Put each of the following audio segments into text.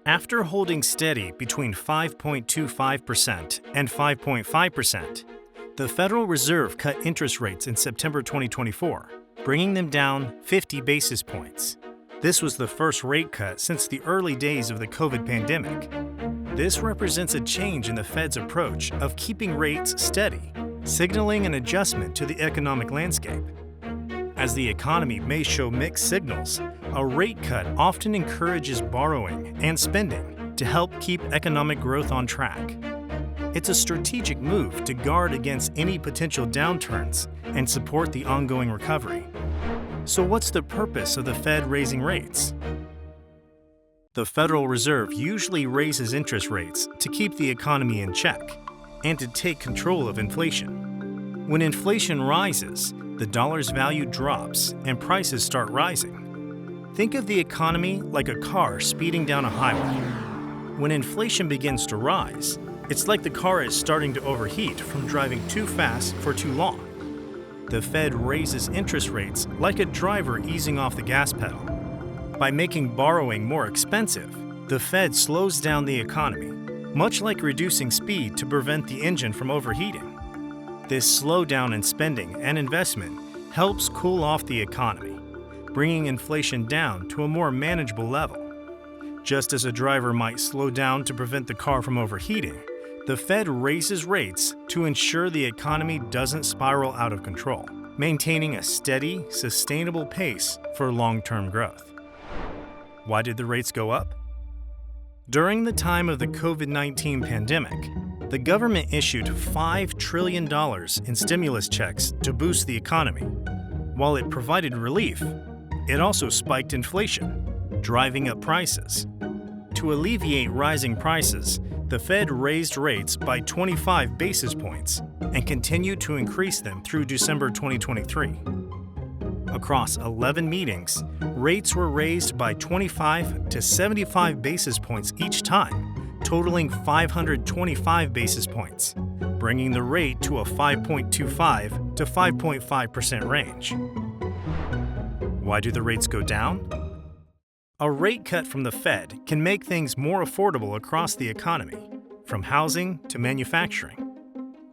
After holding steady between 5.25% and 5.5%, the Federal Reserve cut interest rates in September 2024, bringing them down 50 basis points. This was the first rate cut since the early days of the COVID pandemic. This represents a change in the Fed's approach of keeping rates steady, signaling an adjustment to the economic landscape. As the economy may show mixed signals, a rate cut often encourages borrowing and spending to help keep economic growth on track. It's a strategic move to guard against any potential downturns and support the ongoing recovery. So what's the purpose of the Fed raising rates? The Federal Reserve usually raises interest rates to keep the economy in check and to take control of inflation. When inflation rises, the dollar's value drops and prices start rising. Think of the economy like a car speeding down a highway. When inflation begins to rise, it's like the car is starting to overheat from driving too fast for too long. The Fed raises interest rates like a driver easing off the gas pedal. By making borrowing more expensive, the Fed slows down the economy, much like reducing speed to prevent the engine from overheating. This slowdown in spending and investment helps cool off the economy, bringing inflation down to a more manageable level. Just as a driver might slow down to prevent the car from overheating, the Fed raises rates to ensure the economy doesn't spiral out of control, maintaining a steady, sustainable pace for long-term growth. Why did the rates go up? During the time of the COVID-19 pandemic, the government issued $5 trillion in stimulus checks to boost the economy. While it provided relief, it also spiked inflation, driving up prices. To alleviate rising prices, the Fed raised rates by 25 basis points and continued to increase them through December 2023. Across 11 meetings, rates were raised by 25 to 75 basis points each time, totaling 525 basis points, bringing the rate to a 5.25 to 5.5% range. Why do the rates go down? A rate cut from the Fed can make things more affordable across the economy, from housing to manufacturing.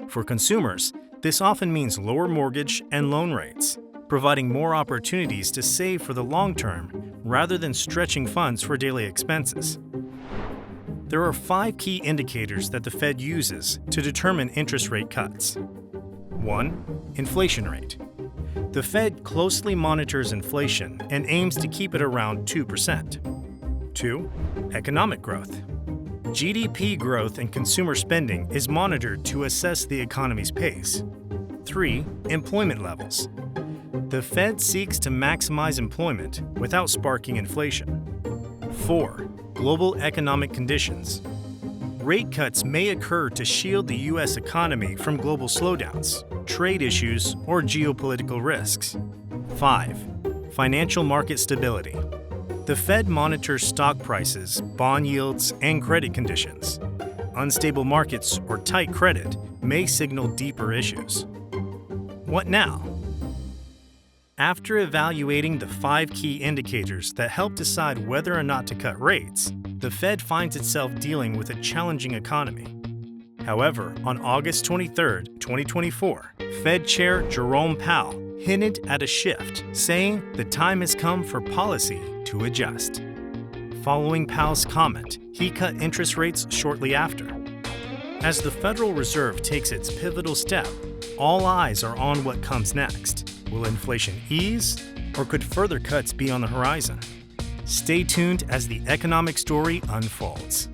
For consumers, this often means lower mortgage and loan rates, providing more opportunities to save for the long term rather than stretching funds for daily expenses. There are 5 key indicators that the Fed uses to determine interest rate cuts. 1. Inflation rate. The Fed closely monitors inflation and aims to keep it around 2%. 2. Economic growth. GDP growth and consumer spending is monitored to assess the economy's pace. 3. Employment levels. The Fed seeks to maximize employment without sparking inflation. 4. Global economic conditions. Rate cuts may occur to shield the U.S. economy from global slowdowns, trade issues, or geopolitical risks. 5. Financial market stability. The Fed monitors stock prices, bond yields, and credit conditions. Unstable markets or tight credit may signal deeper issues. What now? After evaluating the 5 key indicators that help decide whether or not to cut rates, the Fed finds itself dealing with a challenging economy. However, on August 23, 2024, Fed Chair Jerome Powell hinted at a shift, saying the time has come for policy to adjust. Following Powell's comment, he cut interest rates shortly after. As the Federal Reserve takes its pivotal step, all eyes are on what comes next. Will inflation ease, or could further cuts be on the horizon? Stay tuned as the economic story unfolds.